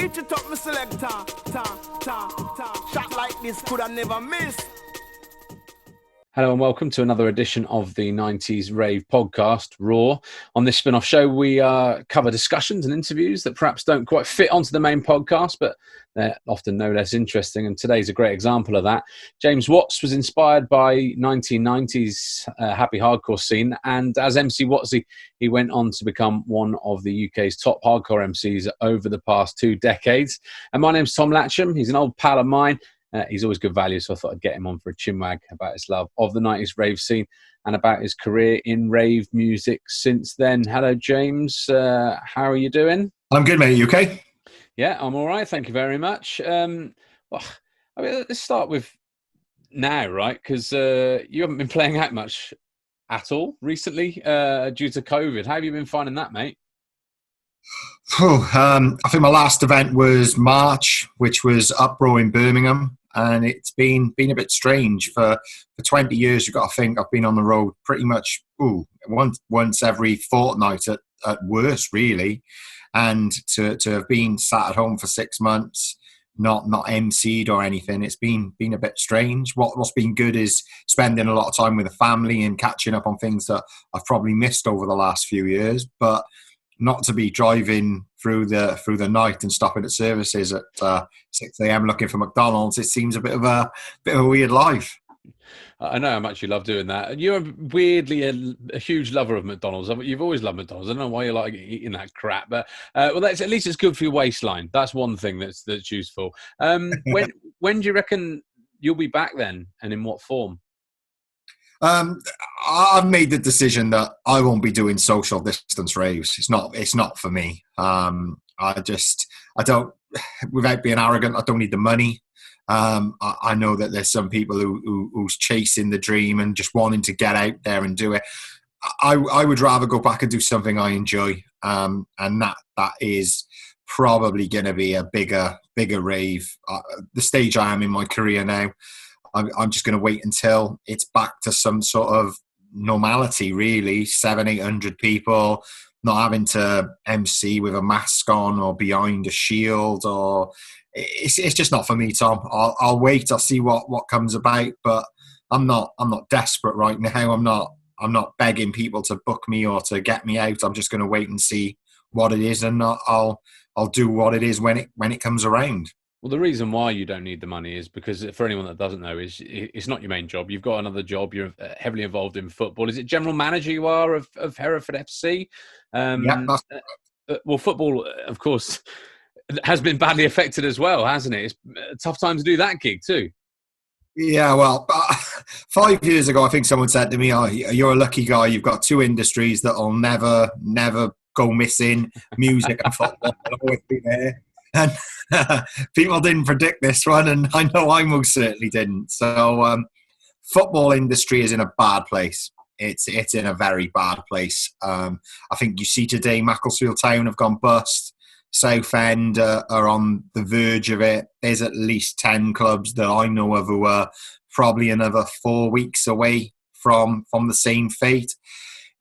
Itch it up, my selector. Shot like this could I never miss. Hello and welcome to another edition of the 90s Rave Podcast, R.O.A.R. On this spin-off show, we cover discussions and interviews that perhaps don't quite fit onto the main podcast, but they're often no less interesting, and today's a great example of that. James Watts was inspired by 1990s happy hardcore scene, and as MC Wotsee, he went on to become one of the UK's top hardcore MCs over the past 2 decades. And my name's Tom Latcham. He's an old pal of mine. He's always good value, so I thought I'd get him on for a chinwag about his love of the 90s rave scene and about his career in rave music since then. Hello, James. How are you doing? I'm good, mate. You okay? Yeah, I'm all right. Thank you very much. Let's start with now, right? Because you haven't been playing out much at all recently due to COVID. How have you been finding that, mate? I think my last event was March, which was R.O.A.R in Birmingham. And it's been a bit strange. For 20 years, you've got to think I've been on the road pretty much once every fortnight at worst, really. And to have been sat at home for 6 months, not MC'd or anything, it's been a bit strange. What's been good is spending a lot of time with the family and catching up on things that I've probably missed over the last few years. But not to be driving through the night and stopping at services at 6 a.m. looking for McDonald's. It seems a bit of a weird life. I know how much you love doing that. And you're weirdly a huge lover of McDonald's. You've always loved McDonald's. I don't know why you like eating that crap, but that's, at least it's good for your waistline. That's one thing that's useful. When do you reckon you'll be back then, and in what form? I've made the decision that I won't be doing social distance raves. It's not for me. I don't, without being arrogant, I don't need the money. I know that there's some people who's chasing the dream and just wanting to get out there and do it. I would rather go back and do something I enjoy. And that is probably going to be a bigger rave. The stage I am in my career now, I'm just going to wait until it's back to some sort of normality, really. 700-800 people, not having to MC with a mask on or behind a shield, or it's just not for me, Tom. I'll wait. I'll see what comes about, but I'm not desperate right now. I'm not begging people to book me or to get me out. I'm just going to wait and see what it is, and I'll do what it is when it comes around. Well, the reason why you don't need the money is because, for anyone that doesn't know, is it's not your main job. You've got another job. You're heavily involved in football. Is it general manager you are of Hereford FC? Yeah. Well, football, of course, has been badly affected as well, hasn't it? It's a tough time to do that gig too. Yeah, well, 5 years ago, I think someone said to me, "Oh, you're a lucky guy. You've got 2 industries that will never go missing: music and football. They'll always be there." And people didn't predict this one, and I know I most certainly didn't. So football industry is in a bad place. It's in a very bad place. I think you see today Macclesfield Town have gone bust. Southend are on the verge of it. There's at least 10 clubs that I know of who are probably another 4 weeks away from the same fate.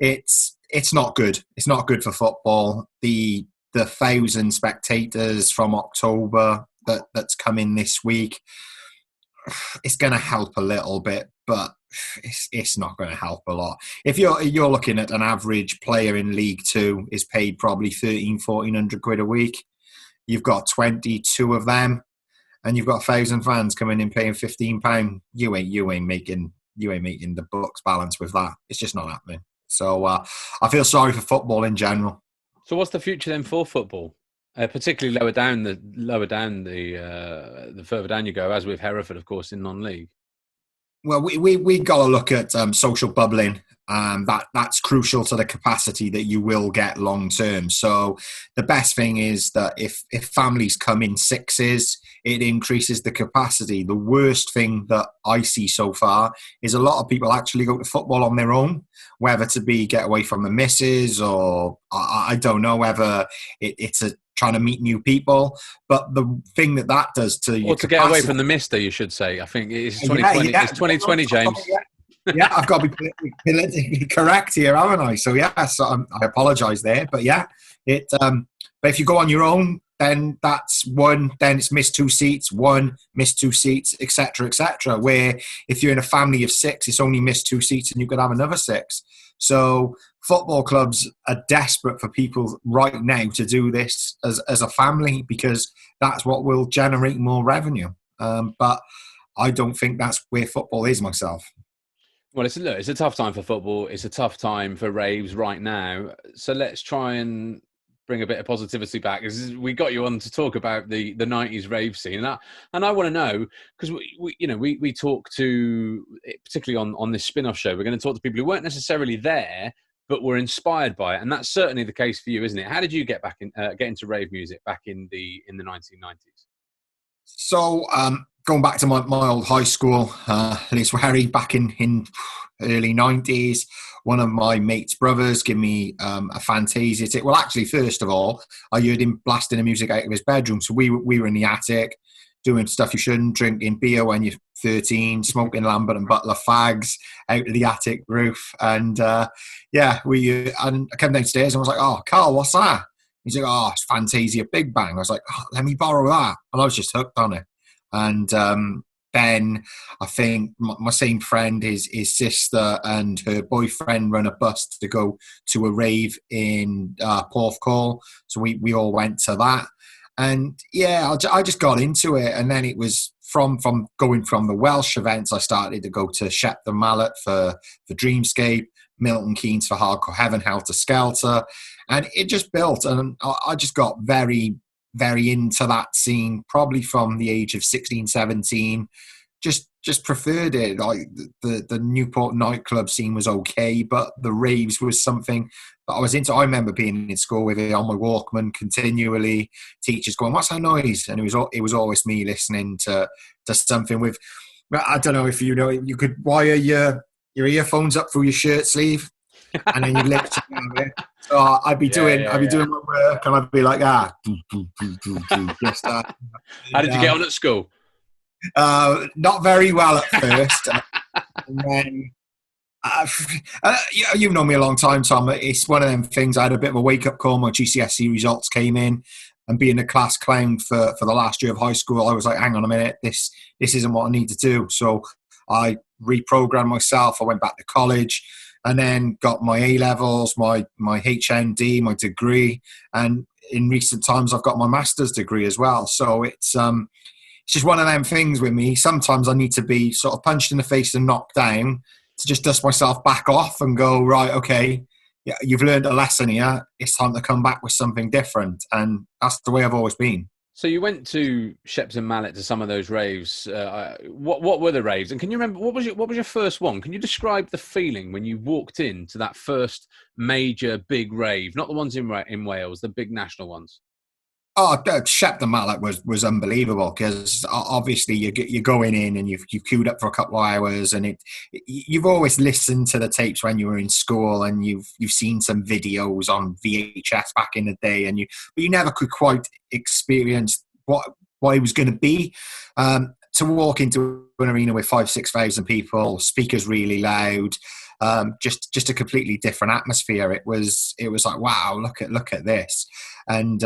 It's not good. It's not good for football. The 1,000 spectators from October that's coming this week, it's going to help a little bit, but it's not going to help a lot. If you're looking at an average player in League Two is paid probably 1,400 quid a week. You've got 22 of them, and you've got 1,000 fans coming in paying £15. You ain't making the books balance with that. It's just not happening. So I feel sorry for football in general. So what's the future then for football? Particularly lower down the further down you go, as with Hereford, of course, in non-league. Well, we got to look at social bubbling. That's crucial to the capacity that you will get long term. So the best thing is that if families come in sixes, it increases the capacity. The worst thing that I see so far is a lot of people actually go to football on their own, whether to get away from the missus, or I don't know whether it's trying to meet new people. But the thing that does to you, or to get away from the mister, you should say. I think it's 2020. Yeah. It's 2020, James. Yeah, I've got to be politically correct here, haven't I? So yeah, I apologise there, but yeah, but if you go on your own, then that's one. Then it's missed 2 seats, one, missed 2 seats, etc., etc. Where if you're in a family of 6, it's only missed 2 seats, and you could have another 6. So football clubs are desperate for people right now to do this as a family, because that's what will generate more revenue. But I don't think that's where football is myself. Well, it's a tough time for football. It's a tough time for raves right now. So let's try and bring a bit of positivity back. We got you on to talk about the 90s rave scene, and I want to know, because we talk to, particularly on this spin-off show, we're going to talk to people who weren't necessarily there but were inspired by it, and that's certainly the case for you, isn't it? How did you get into rave music back in the 1990s? So going back to my old high school, Liswari, back in early 90s, one of my mate's brothers gave me a Fantasia tick. Well, actually, first of all, I heard him blasting the music out of his bedroom. So we were in the attic doing stuff you shouldn't, drinking beer when you're 13, smoking Lambert and Butler fags out of the attic roof. And and I came downstairs and was like, "Oh, Carl, what's that?" He's like, "Oh, it's Fantasia Big Bang." I was like, "Oh, let me borrow that." And I was just hooked on it. And then I think my same friend, his sister and her boyfriend run a bus to go to a rave in Porthcawl. So we all went to that. And yeah, I just got into it. And then it was from going from the Welsh events, I started to go to Shep the Mallet for Dreamscape, Milton Keynes for Hardcore Heaven, Helter Skelter. And it just built. And I just got very, very into that scene, probably from the age of 16, 17. Just preferred it. Like the Newport nightclub scene was okay, but the raves was something that I was into. I remember being in school with it on my Walkman continually. Teachers going, "What's that noise?" And it was always me listening to something with. I don't know if you know, you could wire your earphones up through your shirt sleeve, and then you lift it. So I'd be doing my work, and I'd be like, just that. How did you get on at school? Not very well at first. And then, you've known me a long time, Tom. It's one of them things. I had a bit of a wake-up call. My GCSE results came in, and being a class clown for the last year of high school, I was like, hang on a minute, this isn't what I need to do. So I reprogrammed myself. I went back to college, and then got my A-levels, my HND, my degree, and in recent times I've got my master's degree as well. So it's just one of them things with me. Sometimes I need to be sort of punched in the face and knocked down to just dust myself back off and go, right, okay, yeah, you've learned a lesson here. It's time to come back with something different. And that's the way I've always been. So you went to Sheps and Mallet to some of those raves. What were the raves? And can you remember, what was your first one? Can you describe the feeling when you walked into that first major big rave? Not the ones in Wales, the big national ones. Oh, Shep the Mallet was unbelievable, because obviously you're going in and you've queued up for a couple of hours, and you've always listened to the tapes when you were in school, and you've seen some videos on VHS back in the day, but you never could quite experience what it was going to be. To walk into an arena with 5,000-6,000 people, speakers really loud, just a completely different atmosphere. It was like, wow, look at this. And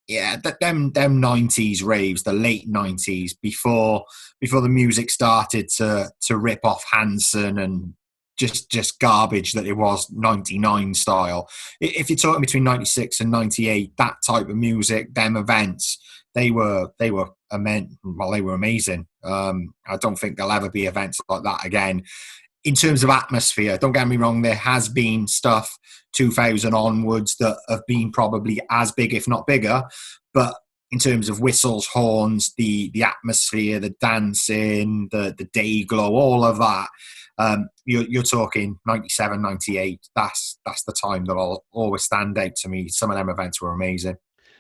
yeah, them 90s raves, the late 90s, before the music started to rip off Hanson and just garbage that it was 99 style. If you're talking between 96 and 98, that type of music, them events, they were amazing. I don't think there'll ever be events like that again. In terms of atmosphere, don't get me wrong, there has been stuff 2000 onwards that have been probably as big, if not bigger. But in terms of whistles, horns, the atmosphere, the dancing, the day glow, all of that, you're talking 97, 98. That's the time that will always stand out to me. Some of them events were amazing.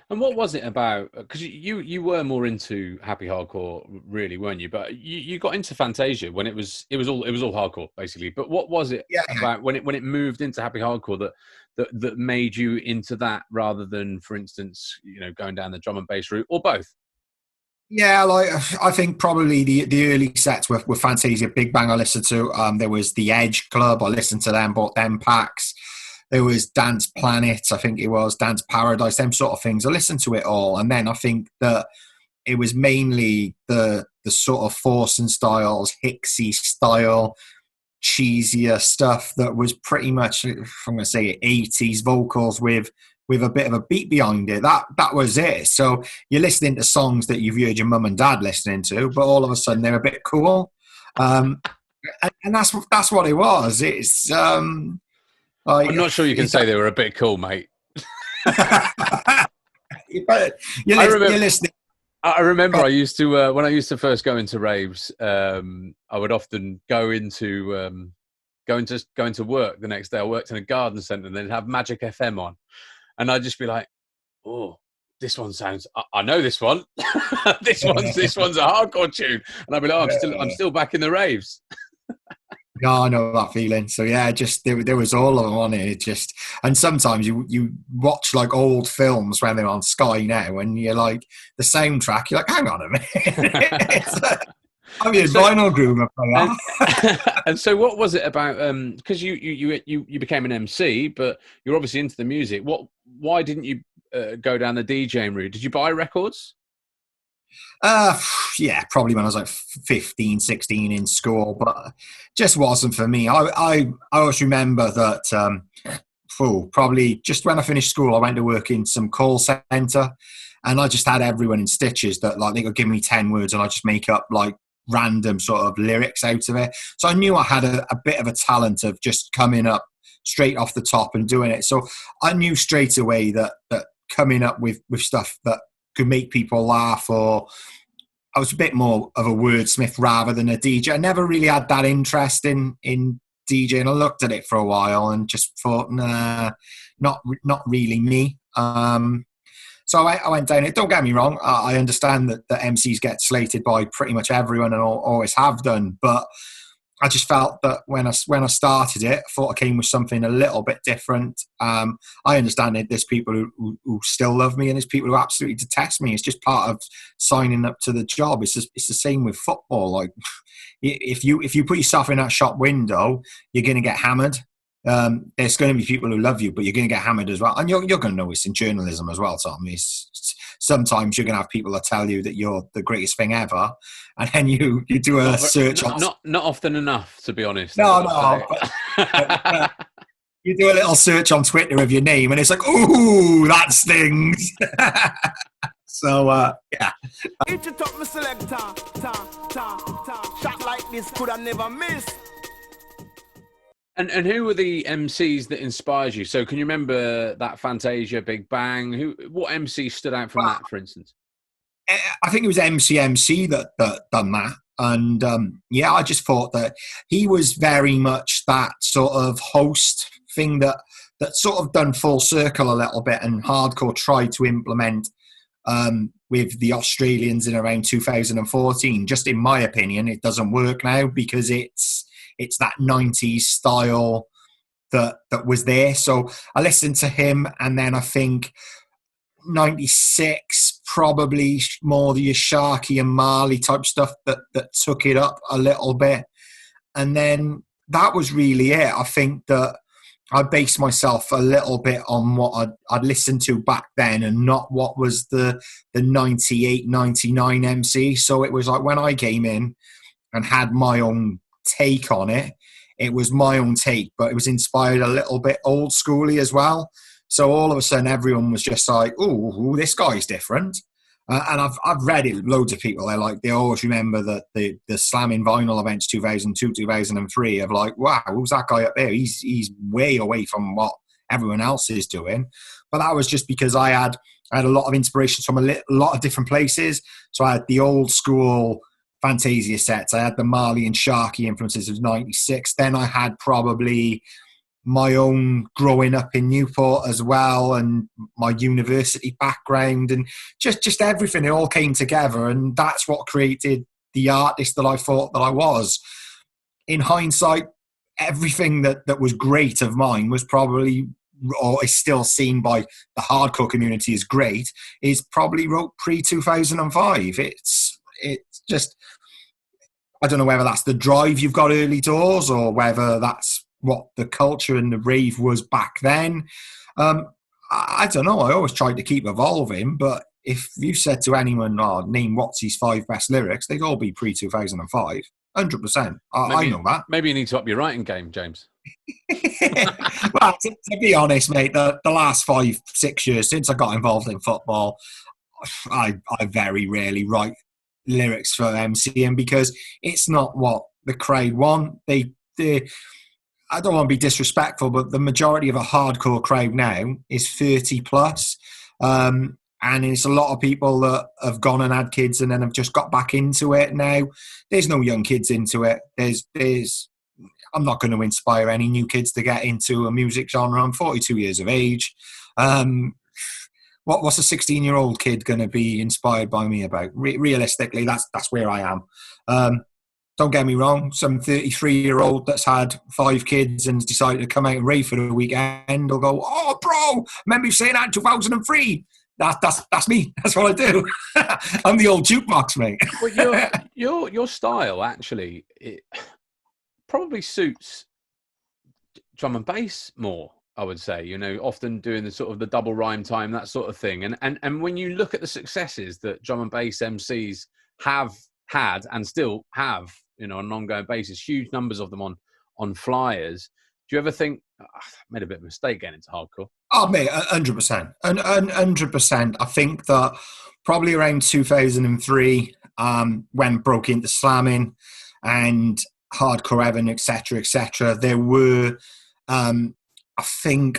And what was it about? Because you were more into happy hardcore, really, weren't you? But you got into Fantasia when it was all hardcore, basically. But what was it about when it moved into happy hardcore that made you into that, rather than, for instance, going down the drum and bass route, or both? Yeah, like I think probably the early sets were Fantasia, Big Bang I listened to. There was the Edge Club, I listened to them, bought them packs. there was Dance Planet, I think it was, Dance Paradise, them sort of things. I listened to it all. And then I think that it was mainly the sort of Forsen styles, Hicksy style, cheesier stuff that was pretty much, I'm going to say 80s vocals with a bit of a beat behind it. That was it. So you're listening to songs that you've heard your mum and dad listening to, but all of a sudden they're a bit cool. And that's what it was. It's like, I'm not sure you can say they were a bit cool, mate. You're listening. I remember I used to when I used to first go into raves. I would often go into work the next day. I worked in a garden centre, and they'd have Magic FM on, and I'd just be like, "Oh, this one sounds. I know this one. this one's a hardcore tune," and I'd be like, oh, "I'm still back in the raves." No, I know that feeling. So yeah, just there was all of them on it. And sometimes you watch like old films when they're on Sky now, and you're like the soundtrack. You're like, hang on a minute. I mean, vinyl groomer player. And so, what was it about? Because you became an MC, but you're obviously into the music. Why didn't you go down the DJing route? Did you buy records? Yeah, probably when I was like 15, 16 in school, but just wasn't for me. I always remember that probably just when I finished school, I went to work in some call centre, and I just had everyone in stitches that like they could give me 10 words and I just make up like random sort of lyrics out of it. So I knew I had a bit of a talent of just coming up straight off the top and doing it. So I knew straight away that coming up with stuff that could make people laugh, or I was a bit more of a wordsmith rather than a DJ. I never really had that interest in DJing. I looked at it for a while and just thought, nah, not really me. So I went down it. Don't get me wrong. I understand that the MCs get slated by pretty much everyone and always have done. But I just felt that when I started it, I thought I came with something a little bit different. I understand that there's people who still love me and there's people who absolutely detest me. It's just part of signing up to the job. It's the same with football. Like if you put yourself in that shop window, you're going to get hammered. There's going to be people who love you, but you're going to get hammered as well. And you're going to know it's in journalism as well, Tom. Sometimes you're going to have people that tell you that you're the greatest thing ever, and then you do a search on... Not often enough, to be honest. No. You do a little search on Twitter of your name, and it's like, ooh, that stings. So, yeah. Each it up, my selector. Shot like this could I never miss. And who were the MCs that inspired you? So can you remember that Fantasia, Big Bang? What MC stood out from that, for instance? I think it was MC that done that. And yeah, I just thought that he was very much that sort of host thing that sort of done full circle a little bit, and hardcore tried to implement with the Australians in around 2014. Just in my opinion, it doesn't work now because it's that 90s style that was there. So I listened to him, and then I think 96, probably more the Sharky and Marley type stuff that took it up a little bit. And then that was really it. I think that I based myself a little bit on what I'd listened to back then and not what was the 98, 99 MC. So it was like when I came in and had my own take on it, it was my own take, but it was inspired a little bit old schooly as well. So all of a sudden everyone was just like, oh, this guy's different. And I've read it, loads of people, they always remember that the slamming vinyl events 2002, 2003 of like, wow, who's that guy up there? He's way away from what everyone else is doing. But that was just because I had a lot of inspirations from a lot of different places. So I had the old school Fantasia sets. I had the Marley and Sharky influences of 96. Then I had probably my own growing up in Newport as well, and my university background, and just everything. It all came together, and that's what created the artist that I thought that I was. In hindsight, everything that was great of mine was probably, or is still seen by the hardcore community as great, is probably wrote pre-2005. It's just, I don't know whether that's the drive you've got early doors or whether that's what the culture and the rave was back then. I don't know. I always tried to keep evolving, but if you said to anyone, name Wotsee's 5 best lyrics, they'd all be pre-2005. 100%. I know that. Maybe you need to up your writing game, James. Well, to be honest, mate, the last 5-6 years since I got involved in football, I very rarely write lyrics for MCing because it's not what the crowd want. They I don't want to be disrespectful, but the majority of a hardcore crowd now is 30 plus. And it's a lot of people that have gone and had kids and then have just got back into it now. There's no young kids into it. I'm not going to inspire any new kids to get into a music genre. I'm 42 years of age. What's a 16-year-old kid going to be inspired by me about? Realistically, that's where I am. Don't get me wrong, some 33-year-old that's had 5 kids and decided to come out and rave for the weekend will go, oh, bro, remember you saying that in 2003? That's me. That's what I do. I'm the old jukebox, mate. Well, your style, actually, it probably suits drum and bass more, I would say. You know, often doing the sort of the double rhyme time, that sort of thing. And when you look at the successes that drum and bass MCs have had and still have, you know, on an ongoing basis, huge numbers of them on flyers. Do you ever think, I made a bit of a mistake getting into hardcore? Oh, mate, 100%. 100%. I think that probably around 2003, when broke into slamming and hardcore heaven, etc., there were, I think,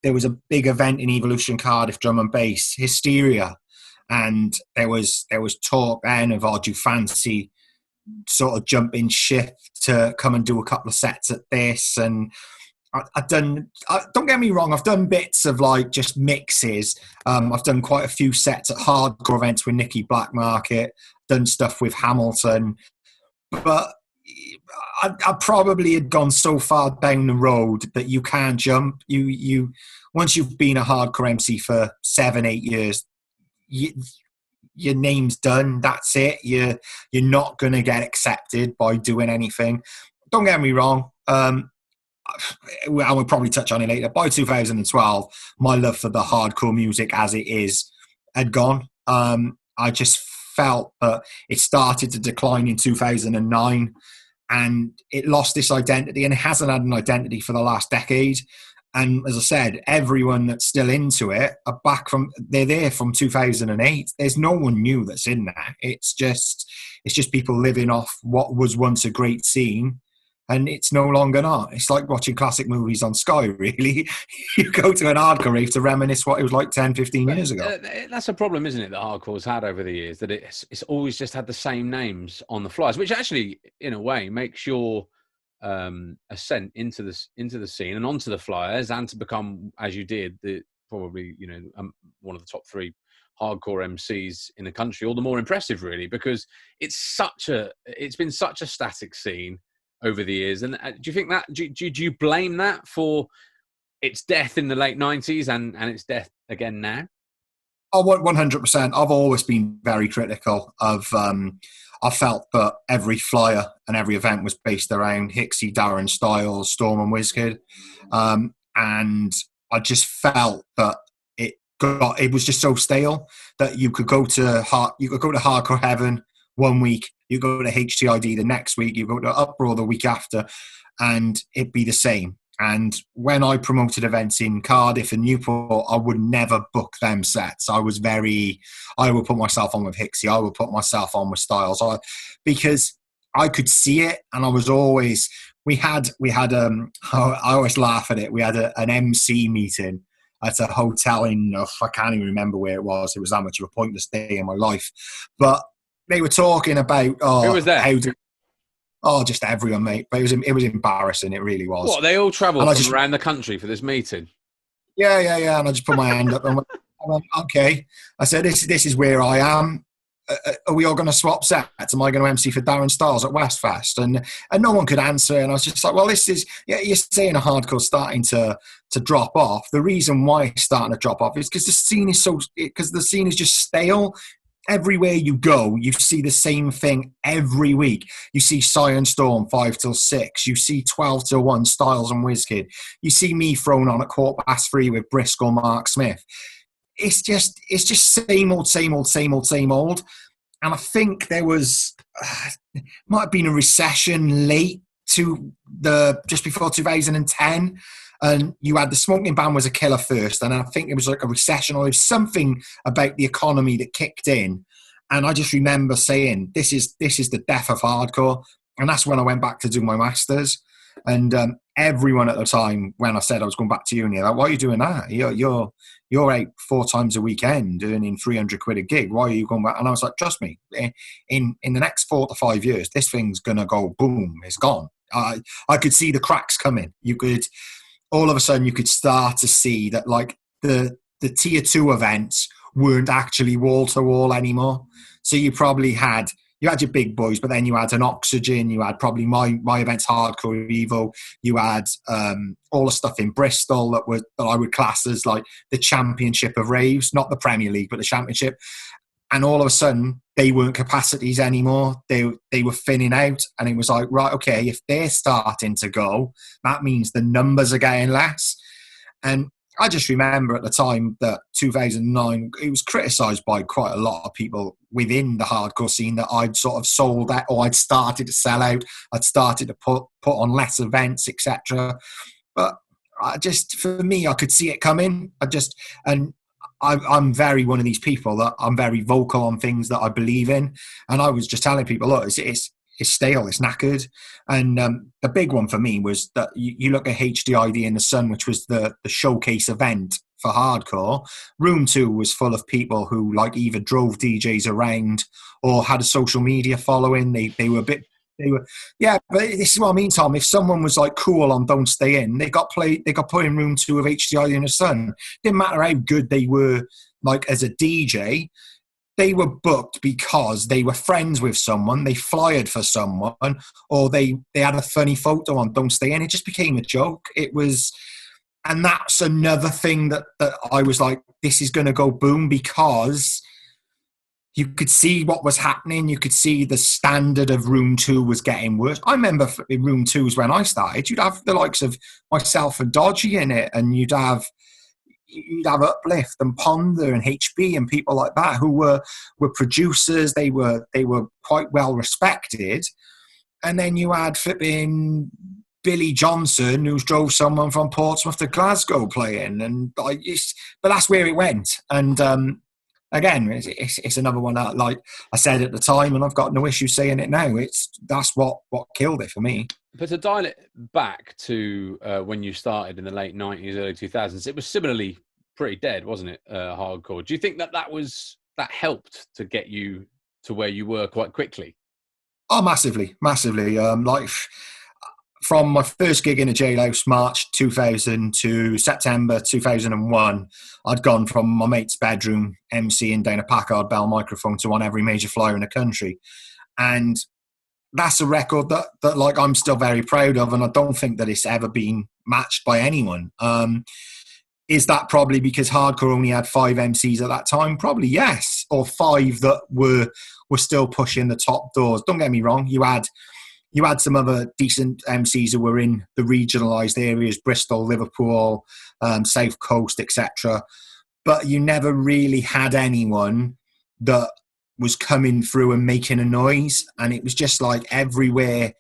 there was a big event in Evolution Cardiff, drum and bass, Hysteria. And there was talk then of, do you fancy sort of jumping ship to come and do a couple of sets at this? And don't get me wrong, I've done bits of like just mixes. I've done quite a few sets at hardcore events with Nicky Black Market, done stuff with Hamilton, but I probably had gone so far down the road that you can't jump. You once you've been a hardcore MC for 7-8 years, your name's done. That's it. You're not going to get accepted by doing anything. Don't get me wrong. I will probably touch on it later. By 2012, my love for the hardcore music as it is had gone. I just felt that it started to decline in 2009 and it lost this identity, and it hasn't had an identity for the last decade. And as I said, everyone that's still into it they're there from 2008. There's no one new that's in there. It's just people living off what was once a great scene, and it's no longer not. It's like watching classic movies on Sky, really. You go to an hardcore rave to reminisce what it was like 10, 15 years ago. That's a problem, isn't it, that hardcore's had over the years, that it's always just had the same names on the flyers, which actually, in a way, makes your ascent into the scene and onto the flyers, and to become, as you did, probably one of the top 3 hardcore MCs in the country, all the more impressive, really, because it's been such a static scene over the years. And do you think that do you blame that for its death in the late 90s and its death again now? Oh, 100%. I've always been very critical of. I felt that every flyer and every event was based around Hixie, Darren Styles, Storm and WizKid. And I just felt that it was just so stale that you could go to Hardcore Heaven one week, you go to HTID the next week, you go to Uproar the week after, and it'd be the same. And when I promoted events in Cardiff and Newport, I would never book them sets. I would put myself on with Hixie. I would put myself on with Styles, because I could see it. And I was always, I always laugh at it. We had an MC meeting at a hotel I can't even remember where it was. It was that much of a pointless day in my life. But they were talking about, who was that? Just everyone, mate. But it was embarrassing. It really was. What, they all travelled from around the country for this meeting? Yeah. And I just put my hand up and went, okay. I said, this is where I am. Are we all going to swap sets? Am I going to MC for Darren Styles at Westfest? And no one could answer. And I was just like, well, this is, you're saying a hardcore starting to drop off. The reason why it's starting to drop off is because the scene is just stale. everywhere you go, you see the same thing every week. You see Cyan Storm 5 till 6. You see 12 till 1 Styles and WizKid. You see me thrown on at 3:15 with Bristol Mark Smith. It's just same old, same old, same old, same old. And I think there was might have been a recession late to just before 2010. And you had the smoking ban was a killer first, and I think it was like a recession, or there was something about the economy that kicked in. And I just remember saying, "This is the death of hardcore," and that's when I went back to do my masters. And everyone at the time, when I said I was going back to uni, like, "Why are you doing that? You're out 4 times a weekend earning 300 quid a gig. Why are you going back?" And I was like, "Trust me, in the next 4 to 5 years, this thing's gonna go boom. It's gone." I could see the cracks coming. All of a sudden you could start to see that like the tier 2 events weren't actually wall to wall anymore. So you probably had your big boys, but then you had an Oxygen, you had probably my events, Hardcore Evo, you had all the stuff in Bristol that I would class as like the championship of raves, not the Premier League, but the championship. And all of a sudden, they weren't capacities anymore. They were thinning out. And it was like, right, okay, if they're starting to go, that means the numbers are getting less. And I just remember at the time that 2009, it was criticised by quite a lot of people within the hardcore scene that I'd sort of sold out, or I'd started to sell out. I'd started to put on less events, etc. But for me, I could see it coming. I'm very one of these people that I'm very vocal on things that I believe in. And I was just telling people, look, it's stale, it's knackered. And the big one for me was that you look at HDID in the Sun, which was the showcase event for hardcore. Room 2 was full of people who like either drove DJs around or had a social media following. They were a bit... yeah, but this is what I mean, Tom. If someone was like cool on Don't Stay In, they got put in room 2 of HDI in the Sun. Didn't matter how good they were, like as a DJ, they were booked because they were friends with someone, they flyered for someone, or they had a funny photo on Don't Stay In. It just became a joke. It was, and that's another thing that I was like, this is going to go boom, because you could see what was happening. You could see the standard of room 2 was getting worse. I remember in room 2s when I started, you'd have the likes of myself and Dodgy in it, and you'd have Uplift and Ponder and HB and people like that who were producers. They were quite well respected. And then you had flipping Billy Johnson, who drove someone from Portsmouth to Glasgow playing, and but that's where it went. And again, it's another one that, like I said at the time, and I've got no issue saying it now, that's what killed it for me. But to dial it back to when you started in the late 90s, early 2000s, it was similarly pretty dead, wasn't it, hardcore? Do you think that helped to get you to where you were quite quickly? Oh, massively. Like from my first gig in a jailhouse, March 2000 to September 2001, I'd gone from my mate's bedroom emceeing down a Packard Bell microphone to on every major flyer in the country. And that's a record that like I'm still very proud of, and I don't think that it's ever been matched by anyone. Is that probably because hardcore only had 5 MCs at that time? Probably yes, or 5 that were still pushing the top doors. Don't get me wrong, you had some other decent MCs who were in the regionalised areas, Bristol, Liverpool, South Coast, etc. But you never really had anyone that was coming through and making a noise. And it was just like everywhere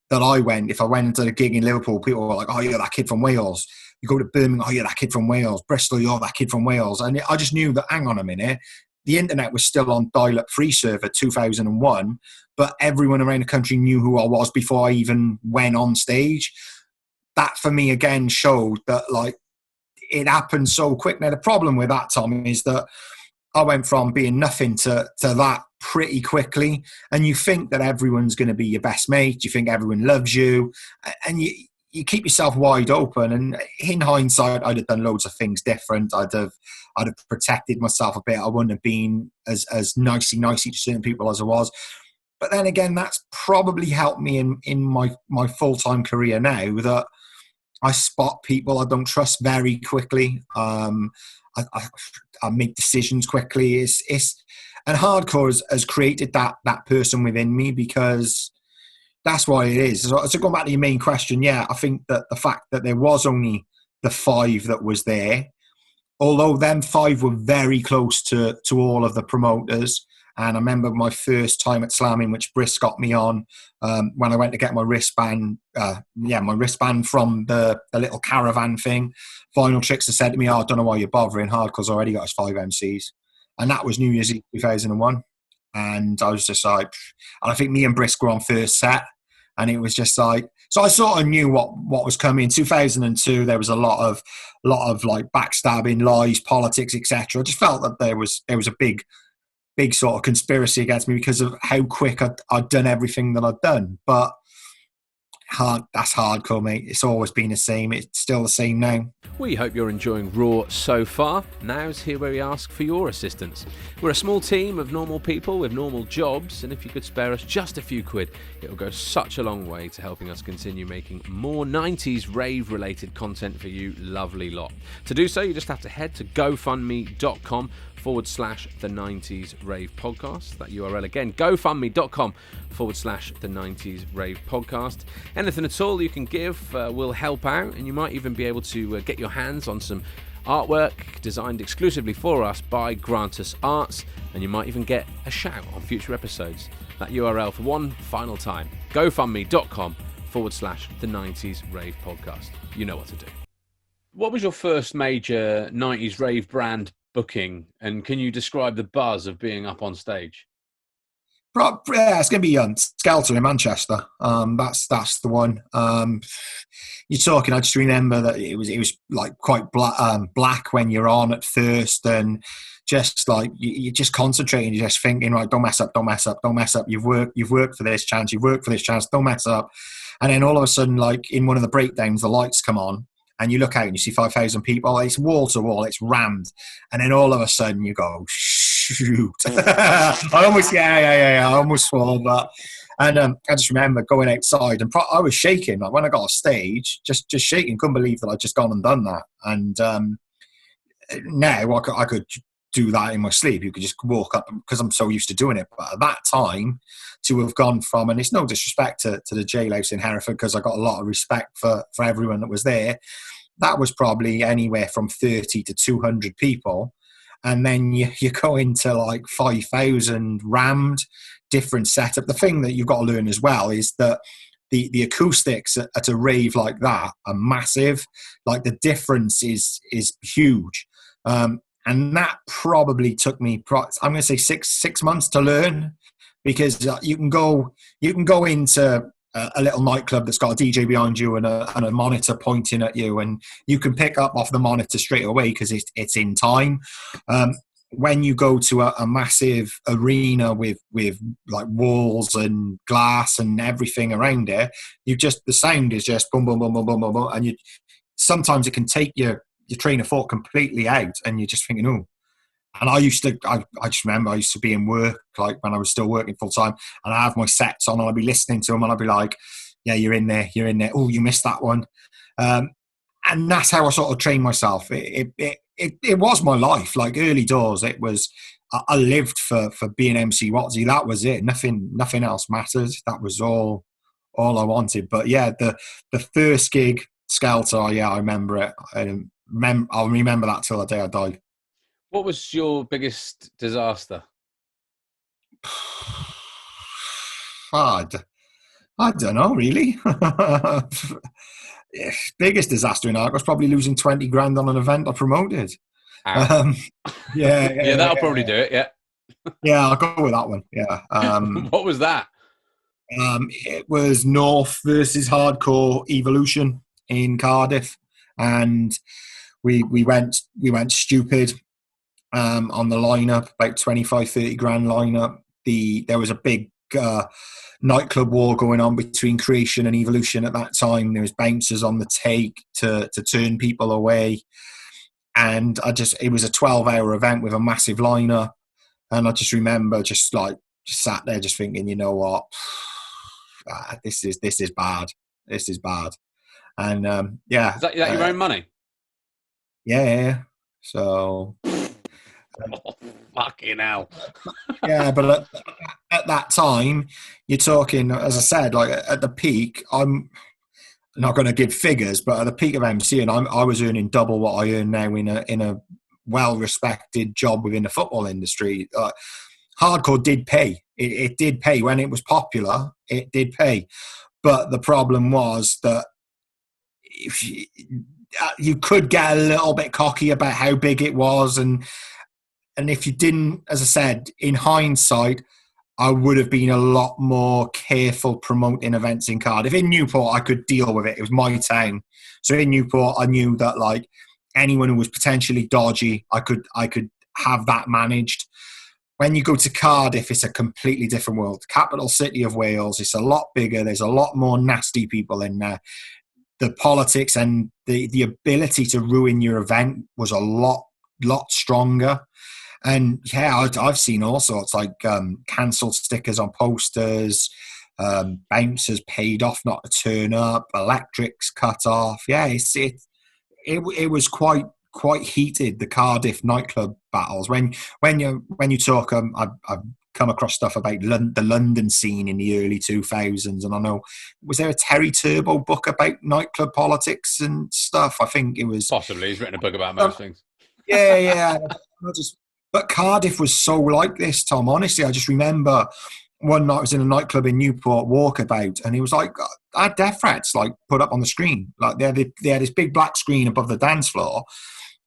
that I went, if I went into a gig in Liverpool, people were like, oh, you're that kid from Wales. You go to Birmingham, oh, you're that kid from Wales. Bristol, you're that kid from Wales. And I just knew that, hang on a minute, the internet was still on dial-up free server 2001, but everyone around the country knew who I was before I even went on stage. That for me again showed that like it happened so quick. Now the problem with that, Tom, is that I went from being nothing to that pretty quickly, and you think that everyone's going to be your best mate. You think everyone loves you, and you keep yourself wide open. And in hindsight, I'd have done loads of things different. I'd have protected myself a bit. I wouldn't have been as nicey to certain people as I was. But then again, that's probably helped me in my full-time career now, that I spot people I don't trust very quickly. I make decisions quickly. and hardcore has created that person within me, because that's what it is. So going back to your main question, yeah, I think that the fact that there was only the 5 that was there, although them 5 were very close to all of the promoters. And I remember my first time at slamming, which Briss got me on, when I went to get my wristband, my wristband from the little caravan thing. Final Trickster said to me, "Oh, I don't know why you're bothering. Hardcore's already got his 5 MCs." And that was New Year's Eve 2001. And I was just like, and I think me and Briss were on first set. And it was just like, so I sort of knew what was coming. In 2002, there was a lot of like backstabbing, lies, politics, etc. I just felt that there was a big sort of conspiracy against me because of how quick I'd done everything that I'd done. But that's hardcore, mate. It's always been the same. It's still the same now. We hope you're enjoying Raw so far. Now's here where we ask for your assistance. We're a small team of normal people with normal jobs, and if you could spare us just a few quid, it will go such a long way to helping us continue making more 90s rave-related content for you lovely lot. To do so, you just have to head to gofundme.com/the 90s Rave Podcast. That URL again, gofundme.com/the 90s Rave Podcast. Anything at all you can give will help out, and you might even be able to get your hands on some artwork designed exclusively for us by Grantus Arts, and you might even get a shout on future episodes. That URL for one final time, gofundme.com/the 90s Rave Podcast. You know what to do. What was your first major 90s rave brand booking, and can you describe the buzz of being up on stage? Yeah, it's going to be Skelter in Manchester. That's the one. You're talking. I just remember that it was like quite black when you're on at first, and just like you're just concentrating. You're just thinking, right, don't mess up, don't mess up, don't mess up. You've worked for this chance. You've worked for this chance. Don't mess up. And then all of a sudden, like in one of the breakdowns, the lights come on. And you look out and you see 5,000 people. It's wall to wall. It's rammed. And then all of a sudden you go, shoot! I almost swore. But I just remember going outside and I was shaking. Like when I got off stage, just shaking. Couldn't believe that I'd just gone and done that. And now I could do that in my sleep. You could just walk up because I'm so used to doing it. But at that time, to have gone from, and it's no disrespect to the jailhouse in Hereford, because I got a lot of respect for everyone that was there. That was probably anywhere from 30 to 200 people. And then you go into like 5,000 rammed, different setup. The thing that you've got to learn as well is that the acoustics at a rave like that are massive. Like the difference is huge. And that probably took me, I'm going to say six months to learn, because you can go into a little nightclub that's got a DJ behind you and a monitor pointing at you, and you can pick up off the monitor straight away because it's in time. When you go to a massive arena with like walls and glass and everything around it, the sound is just boom, boom, boom, boom, boom, boom, boom, and sometimes it can take your train of thought completely out, and you're just thinking, oh. And I just remember I used to be in work, like when I was still working full time, and I have my sets on and I'd be listening to them and I'd be like, yeah, you're in there. Oh, you missed that one. And that's how I sort of trained myself. It was my life. Like early doors, it was, I lived for being MC Wotsee. That was it. Nothing else mattered. That was all I wanted. But yeah, the first gig, Skelter, yeah, I remember it. I'll remember that till the day I die. What was your biggest disaster? I don't know, really. Biggest disaster in art was probably losing 20 grand on an event I promoted. Yeah, that'll probably do it. Yeah. Yeah, I'll go with that one. Yeah. What was that? It was North versus Hardcore Evolution in Cardiff, and we went stupid. On the lineup, about 25-30 grand lineup. There was a big nightclub war going on between Creation and Evolution at that time. There was bouncers on the take to turn people away, and it was a 12-hour event with a massive lineup. And I just remember just sat there just thinking, you know what, this is bad. This is bad. And yeah, is that your own money? Yeah. So. Fucking hell. Yeah, but at that time, you're talking, as I said, like at the peak, I'm not going to give figures, but at the peak of MC, and I was earning double what I earn now in a well-respected job within the football industry. Hardcore did pay. It did pay when it was popular. It did pay, but the problem was that if you could get a little bit cocky about how big it was, and if you didn't, as I said, in hindsight, I would have been a lot more careful promoting events in Cardiff. In Newport, I could deal with it. It was my town. So in Newport, I knew that like anyone who was potentially dodgy, I could have that managed. When you go to Cardiff, it's a completely different world. Capital city of Wales. It's a lot bigger. There's a lot more nasty people in there. The politics and the ability to ruin your event was a lot stronger. And yeah, I've seen all sorts, like cancelled stickers on posters, bouncers paid off not to turn up, electrics cut off. Yeah, it was quite heated, the Cardiff nightclub battles. When you talk, I've come across stuff about the London scene in the early 2000s, and I know, was there a Terry Turbo book about nightclub politics and stuff? I think it was. Possibly, he's written a book about most things. Yeah. But Cardiff was so like this, Tom. Honestly, I just remember one night I was in a nightclub in Newport, Walkabout, and he was like, I had death threats like put up on the screen. Like they had this big black screen above the dance floor,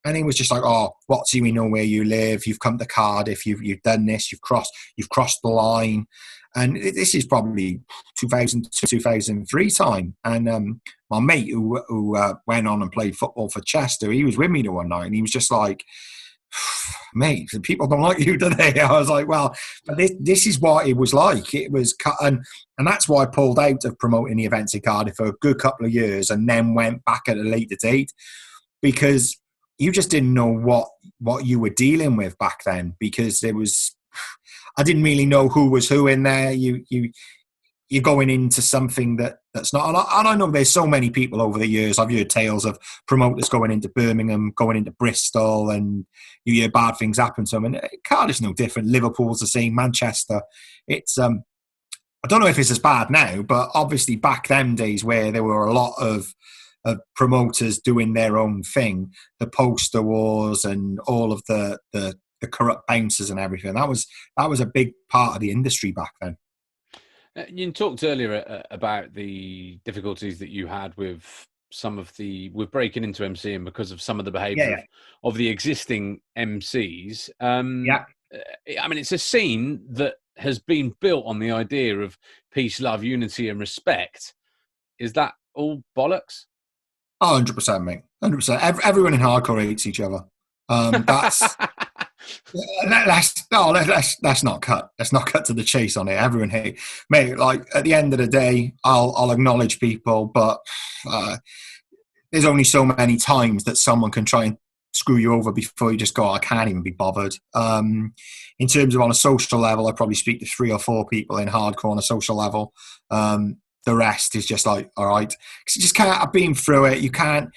and he was just like, "Oh, Wotsee, we know where you live. You've come to Cardiff. You've done this. You've crossed the line." And this is probably 2002, 2003 time. And my mate who went on and played football for Chester, he was with me the one night, and he was just like, mate, people don't like you, do they? I was like, well, this is what it was like. It was, and that's why I pulled out of promoting the events in Cardiff for a good couple of years, and then went back at a later date, because you just didn't know what you were dealing with back then, because I didn't really know who was who in there. You're going into something that's not, and I know there's so many people over the years. I've heard tales of promoters going into Birmingham, going into Bristol, and you hear bad things happen to them. And Cardiff's no different. Liverpool's the same. Manchester. It's I don't know if it's as bad now, but obviously back them days where there were a lot of promoters doing their own thing, the poster wars and all of the corrupt bouncers and everything. That was a big part of the industry back then. You talked earlier about the difficulties that you had with with breaking into MCing because of some of the behaviour of the existing MCs. I mean, it's a scene that has been built on the idea of peace, love, unity, and respect. Is that all bollocks? 100%, mate. 100%. Everyone in hardcore hates each other. That's. Let's not cut. Let's not cut to the chase on it. Everyone hate, mate. Like at the end of the day, I'll acknowledge people, but there's only so many times that someone can try and screw you over before you just go, I can't even be bothered. In terms of on a social level, I probably speak to 3 or 4 people in hardcore on a social level. The rest is just like, all right, because you just can't. I've been through it. You can't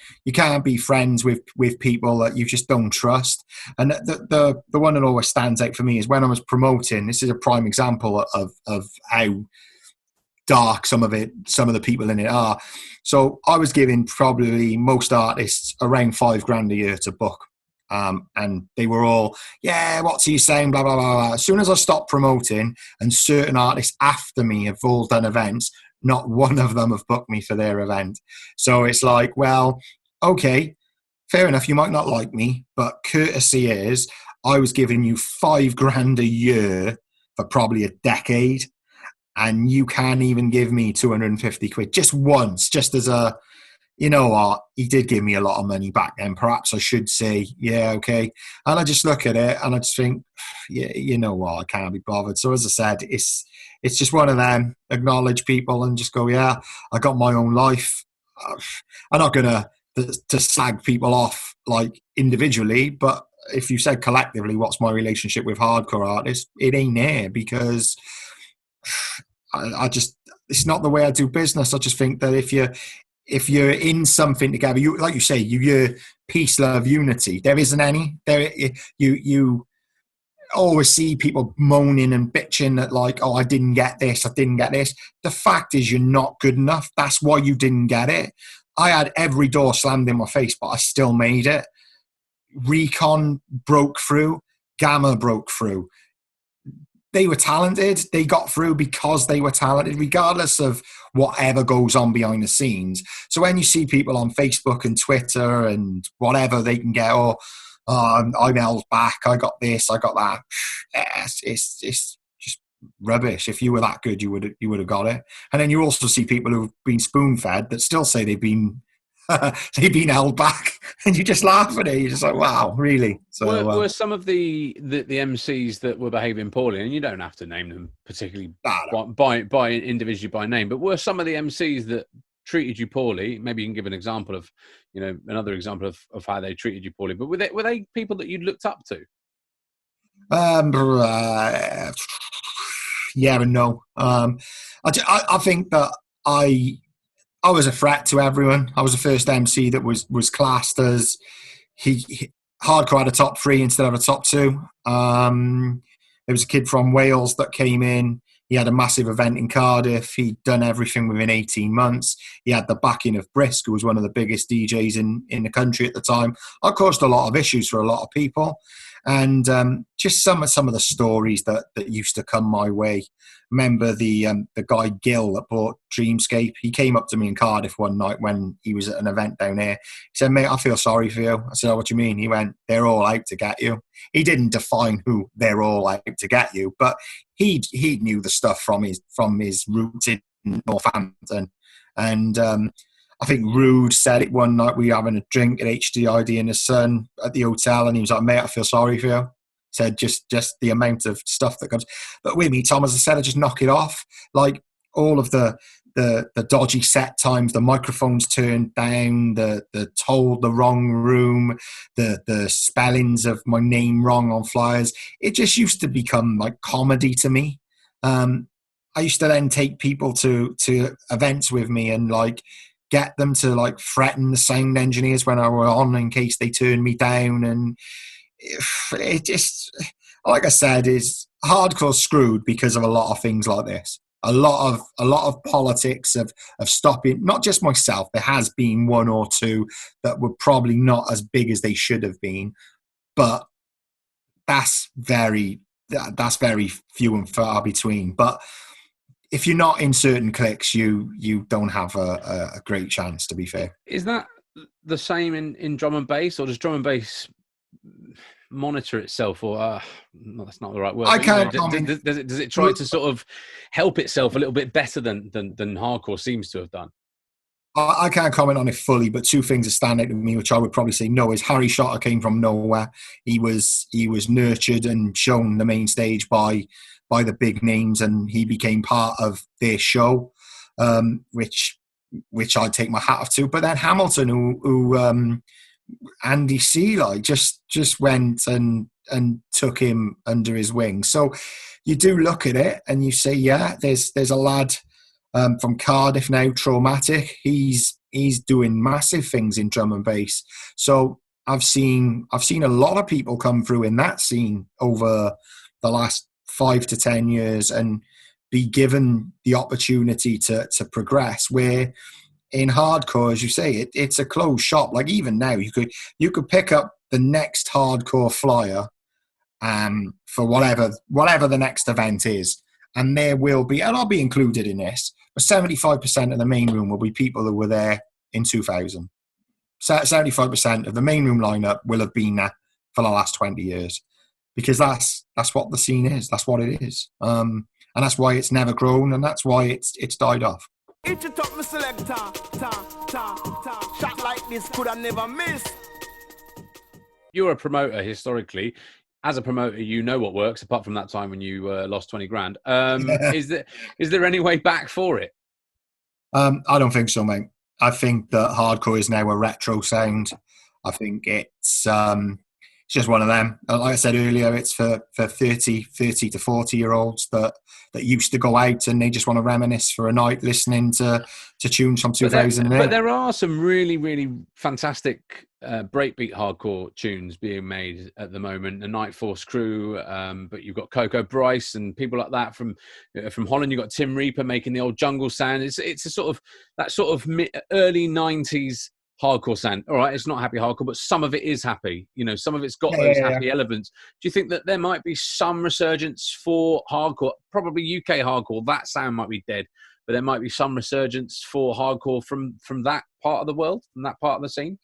be friends with people that you just don't trust. And the one that always stands out for me is when I was promoting. This is a prime example of how dark some of the people in it are. So I was giving probably most artists around $5,000 a year to book. And they were all, what's he saying, blah, blah, blah, blah. As soon as I stopped promoting, and certain artists after me have all done events, not one of them have booked me for their event. So it's like, well, okay, fair enough, you might not like me, but courtesy is I was giving you $5,000 a year for probably a decade, and you can't even give me 250 quid just once, just as a, you know what, he did give me a lot of money back then. Perhaps I should say, yeah, okay. And I just look at it and I just think, yeah, you know what, I can't be bothered. So as I said, it's just one of them. Acknowledge people and just go, yeah, I got my own life. I'm not going to slag people off like individually, but if you said collectively, what's my relationship with hardcore artists? It ain't there, because I just, it's not the way I do business. I just think that if you're in something together, like you say, you're peace, love, unity. There isn't any. always see people moaning and bitching that like, oh, I didn't get this. The fact is you're not good enough. That's why you didn't get it. I had every door slammed in my face, but I still made it. Recon broke through. Gamma broke through. They were talented. They got through because they were talented, regardless of whatever goes on behind the scenes. So when you see people on Facebook and Twitter and whatever they can get, I'm held back, I got this, I got that. It's just rubbish. If you were that good, you would have got it. And then you also see people who've been spoon-fed that still say they've been held back, and you just laugh at it. You're just like, wow, really? So were some of the MCs that were behaving poorly, and you don't have to name them particularly by individually by name, but were some of the MCs that treated you poorly? Maybe you can give an example of, another example of how they treated you poorly. But were they people that you looked up to? Yeah and no. I think that I was a threat to everyone. I was the first MC that was classed as hardcore had a top 3 instead of a top 2. There was a kid from Wales that came in. He had a massive event in Cardiff. He'd done everything within 18 months. He had the backing of Brisk, who was one of the biggest DJs in the country at the time. I caused a lot of issues for a lot of people. And just some of the stories that used to come my way. Remember the guy Gil that bought Dreamscape? He came up to me in Cardiff one night when he was at an event down here. He said, "Mate, I feel sorry for you." I said, "Oh, what do you mean?" He went, "They're all out to get you." He didn't define who they're all out to get you, but he knew the stuff from his roots in Northampton. And I think Rude said it one night. We were having a drink at HDID and his son at the hotel, and he was like, "Mate, I feel sorry for you." Said just the amount of stuff that comes. But with me, Tom, as I said, I just knock it off. Like all of the dodgy set times, the microphones turned down, the told the wrong room, the spellings of my name wrong on flyers. It just used to become like comedy to me. I used to then take people to events with me and like get them to like threaten the sound engineers when I were on in case they turned me down. And it just, like I said, is hardcore screwed because of a lot of things like this. A lot of politics of stopping, not just myself. There has been one or two that were probably not as big as they should have been, but that's very few and far between. But if you're not in certain cliques, you don't have a great chance, to be fair. Is that the same in drum and bass, or does drum and bass monitor itself, or no, that's not the right word? I can't. Does it try to sort of help itself a little bit better than hardcore seems to have done? I can't comment on it fully, but two things that stand out to me, which I would probably say no, is Harry Shotter came from nowhere. He was nurtured and shown the main stage by the big names, and he became part of their show, which I take my hat off to. But then Hamilton, who Andy C just went and took him under his wing. So you do look at it and you say, yeah, there's a lad from Cardiff now, Traumatic. He's doing massive things in drum and bass. So I've seen a lot of people come through in that scene over the last 5 to 10 years and be given the opportunity to progress, where in hardcore, as you say, it's a closed shop. Like even now, you could pick up the next hardcore flyer for whatever the next event is, and there will be, and I'll be included in this, but 75% of the main room will be people who were there in 2000. 75% of the main room lineup will have been there for the last 20 years, because that's what the scene is. That's what it is, and that's why it's never grown, and that's why it's died off. Each it up, my selector. Shot like this could I never miss. You're a promoter historically. As a promoter, you know what works, apart from that time when you lost 20 grand. Is there any way back for it? I don't think so, mate. I think that hardcore is now a retro sound. I think just one of them. Like I said earlier, it's for 30 to 40-year-olds that used to go out and they just want to reminisce for a night listening to tunes from 2008. But there are some really, really fantastic breakbeat hardcore tunes being made at the moment. The Night Force crew, but you've got Coco Bryce and people like that from Holland. You've got Tim Reaper making the old jungle sound. It's a sort of early 90s hardcore sound. All right, it's not happy hardcore, but some of it is happy. Some of it's got those happy elements. Do you think that there might be some resurgence for hardcore? Probably UK hardcore. That sound might be dead, but there might be some resurgence for hardcore from that part of the world, from that part of the scene.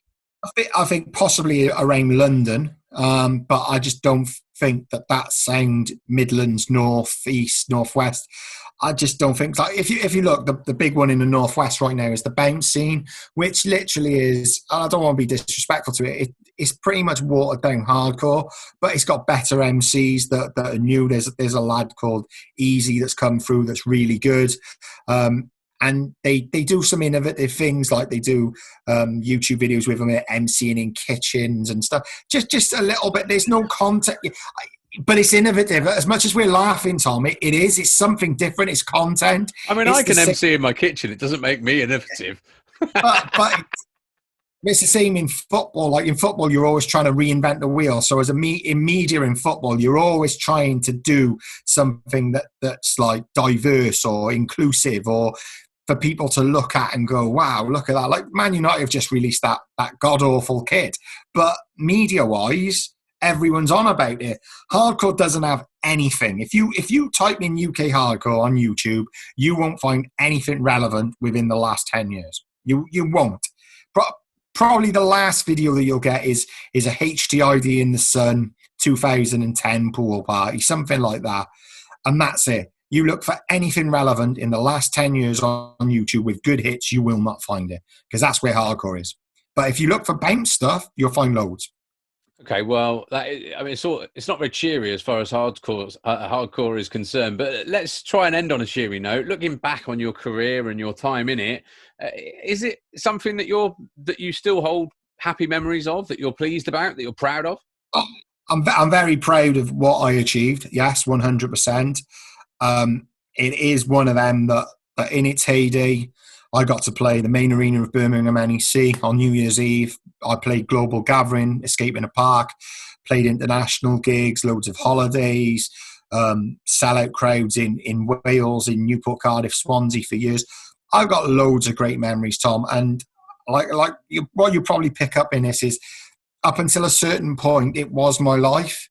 I think possibly around London, but I just don't think that sound Midlands, North, East, Northwest. I just don't think. Like if you look, the big one in the Northwest right now is the bounce scene, which literally is. I don't want to be disrespectful to it. It's pretty much watered down hardcore, but it's got better MCs that are new. There's a lad called Easy that's come through that's really good. And they do some innovative things, like they do YouTube videos with them emceeing in kitchens and stuff. Just a little bit. There's no content, but it's innovative. As much as we're laughing, Tom, it is. It's something different. It's content. I mean, I can MC in my kitchen. It doesn't make me innovative. but it's the same in football. Like in football, you're always trying to reinvent the wheel. So in media in football, you're always trying to do something that's like diverse or inclusive, or for people to look at and go, wow, look at that. Like Man United have just released that god-awful kit. But media-wise, everyone's on about it. Hardcore doesn't have anything. If you type in UK hardcore on YouTube, you won't find anything relevant within the last 10 years. You won't. Probably the last video that you'll get is a HDID in the Sun 2010 pool party, something like that. And that's it. You look for anything relevant in the last 10 years on YouTube with good hits, you will not find it, because that's where hardcore is. But if you look for bounce stuff, you'll find loads. Okay, well, it's not very cheery as far as hardcore is concerned. But let's try and end on a cheery note. Looking back on your career and your time in it, is it something that you still hold happy memories of, that you're pleased about, that you're proud of? I'm very proud of what I achieved. Yes, 100%. It is one of them that in its heyday, I got to play the main arena of Birmingham NEC on New Year's Eve. I played global gathering, Escape in a Park, played international gigs, loads of holidays, sellout crowds in Wales, in Newport, Cardiff, Swansea for years. I've got loads of great memories, Tom. And what you probably pick up in this is, up until a certain point, it was my life.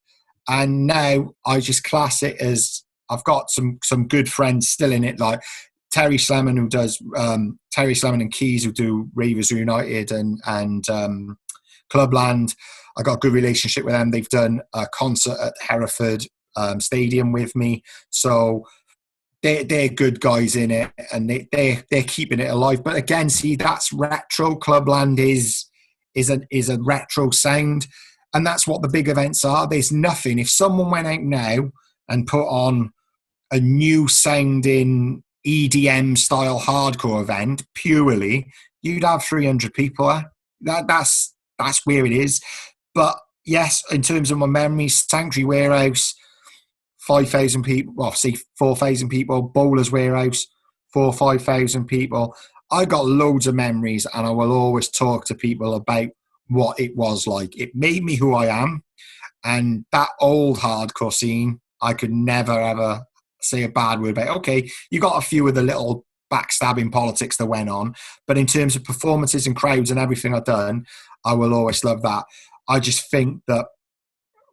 And now I just class it as, I've got some good friends still in it, like Terry Slemon, who does Terry Slemon and Keys, who do Ravers United and Clubland. I got a good relationship with them. They've done a concert at Hereford Stadium with me, so they're good guys in it, and they're keeping it alive. But again, see, that's retro. Clubland is a retro sound, and that's what the big events are. There's nothing. If someone went out now and put on a new sounding EDM style hardcore event purely, you'd have 300 people there. That's where it is. But yes, in terms of my memories, Sanctuary Warehouse, 5,000 people, well, say 4,000 people, Bowler's Warehouse, 5,000 people. I got loads of memories, and I will always talk to people about what it was like. It made me who I am, and that old hardcore scene, I could never ever say a bad word about. Okay, you got a few of the little backstabbing politics that went on, but in terms of performances and crowds and everything I've done, I will always love that. I just think that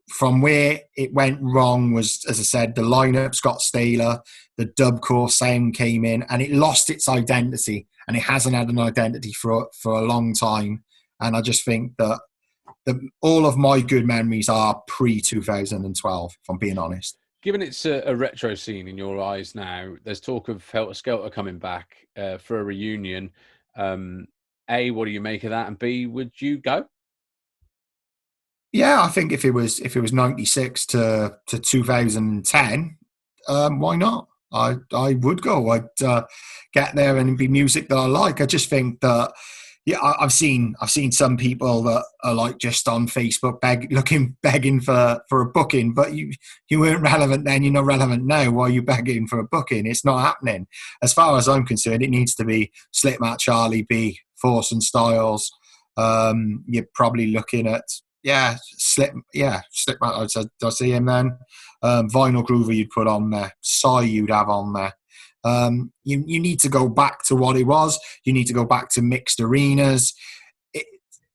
from where it went wrong was, as I said, the lineups got staler, the dubcore sound came in, and it lost its identity, and it hasn't had an identity for a long time. And I just think that all of my good memories are pre-2012, if I'm being honest. Given it's a retro scene in your eyes now, there's talk of Helter Skelter coming back for a reunion. A, what do you make of that? And B, would you go? Yeah, I think if it was 96 to 2010, why not? I would go. I'd get there and it'd be music that I like. I just think that, Yeah, I've seen some people that are like just on Facebook begging for a booking, but you weren't relevant then, you're not relevant now. Why are you begging for a booking? It's not happening. As far as I'm concerned, it needs to be Slipmatt, Charlie B, Force and Styles. You're probably looking at Slipmatt. I'd see him then. Vinyl Groover you'd put on there. Psy you'd have on there. You need to go back to what it was. You need to go back to mixed arenas.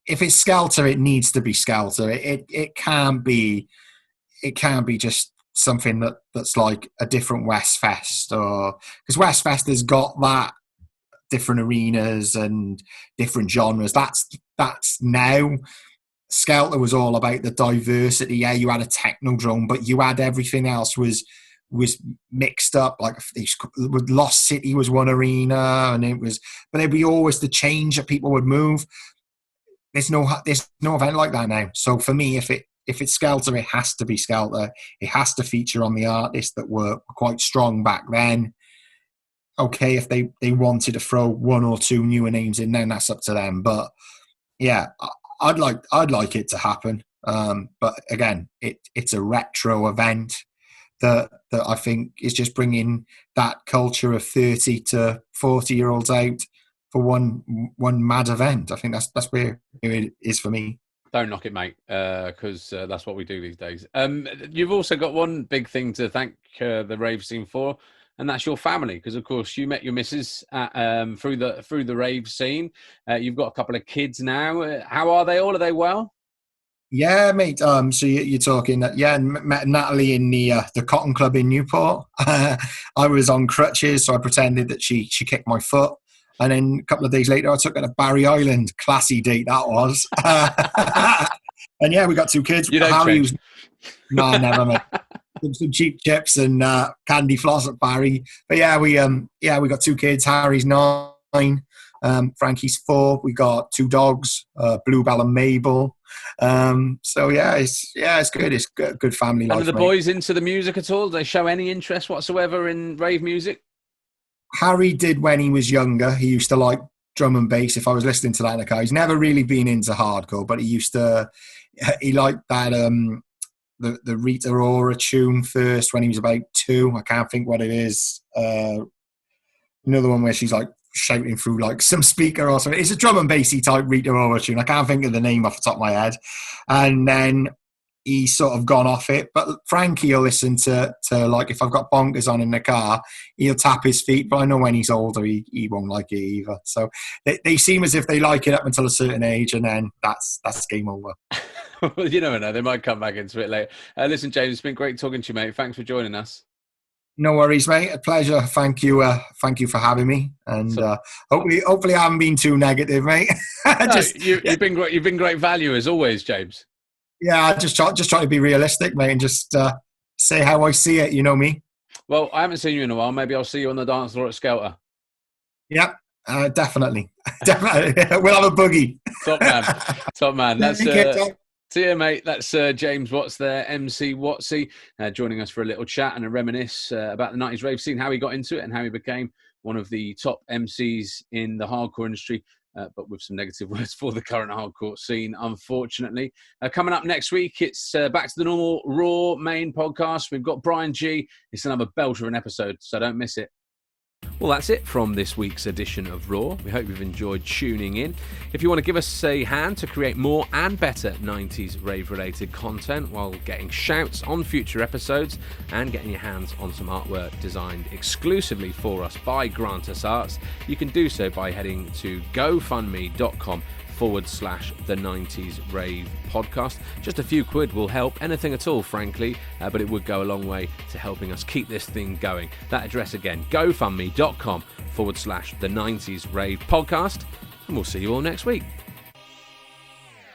If it's Skelter, it needs to be Skelter. It can't be just something that's like a different Westfest, or because Westfest has got that different arenas and different genres. That's now. Skelter was all about the diversity. Yeah, you had a techno drum, but you had everything else was mixed up. Like Lost City was one arena, and but there'd be always the change that people would move. There's no event like that now. So for me, if it's Skelter, it has to be Skelter. It has to feature on the artists that were quite strong back then. Okay, if they wanted to throw one or two newer names in, then that's up to them. But yeah, I'd like it to happen. But again, it's a retro event that I think is just bringing that culture of 30 to 40-year-olds out for one mad event. I think that's where it is for me. Don't knock it, mate, because that's what we do these days. You've also got one big thing to thank the Rave Scene for, and that's your family, because of course you met your missus through the Rave Scene. You've got a couple of kids now. How are they all? Are they well? Yeah, mate. So you're talking that? Yeah, met Natalie in the Cotton Club in Newport. I was on crutches, so I pretended that she kicked my foot, and then a couple of days later, I took her to Barry Island. Classy date that was. And yeah, we got two kids. You don't No, never, mate. Some cheap chips and candy floss at Barry. But yeah, we got two kids. Harry's 9, Frankie's 4. We got 2 dogs, Bluebell and Mabel. So yeah, it's good. It's good family life. And are the boys into the music at all? Do they show any interest whatsoever in rave music? Harry did when he was younger. He used to like drum and bass. If I was listening to that in the car, he's never really been into hardcore, but he liked that the Rita Ora tune first when he was about 2. I can't think what it is. Another one where she's like shouting through like some speaker or something. It's a drum and bassy type Rita Ora tune. I can't think of the name off the top of my head. And then he's sort of gone off it. But Frankie will listen to like, if I've got bonkers on in the car, he'll tap his feet. But I know when he's older, he won't like it either. So they seem as if they like it up until a certain age, and then that's game over. Well, you never know. They might come back into it later. Listen, James, it's been great talking to you, mate. Thanks for joining us. No worries, mate. A pleasure. Thank you for having me. And hopefully I haven't been too negative, mate. You've been great value as always, James. Yeah, I just try to be realistic, mate, and just say how I see it. You know me. Well, I haven't seen you in a while. Maybe I'll see you on the dance floor at Skelter. Yep, definitely. We'll have a boogie. Top man. That's see you, mate. That's James Watts there, MC Wotsee, joining us for a little chat and a reminisce about the 90s rave scene, how he got into it and how he became one of the top MCs in the hardcore industry, but with some negative words for the current hardcore scene, unfortunately. Coming up next week, it's back to the normal R.O.A.R main podcast. We've got Bryan Gee. It's another belter of an episode, so don't miss it. Well, that's it from this week's edition of R.O.A.R. We hope you've enjoyed tuning in. If you want to give us a hand to create more and better 90s rave-related content while getting shouts on future episodes and getting your hands on some artwork designed exclusively for us by Grantus Arts, you can do so by heading to gofundme.com/the 90s Rave Podcast. Just a few quid will help, anything at all, frankly, but it would go a long way to helping us keep this thing going. That address again, gofundme.com/the 90s Rave Podcast, and we'll see you all next week.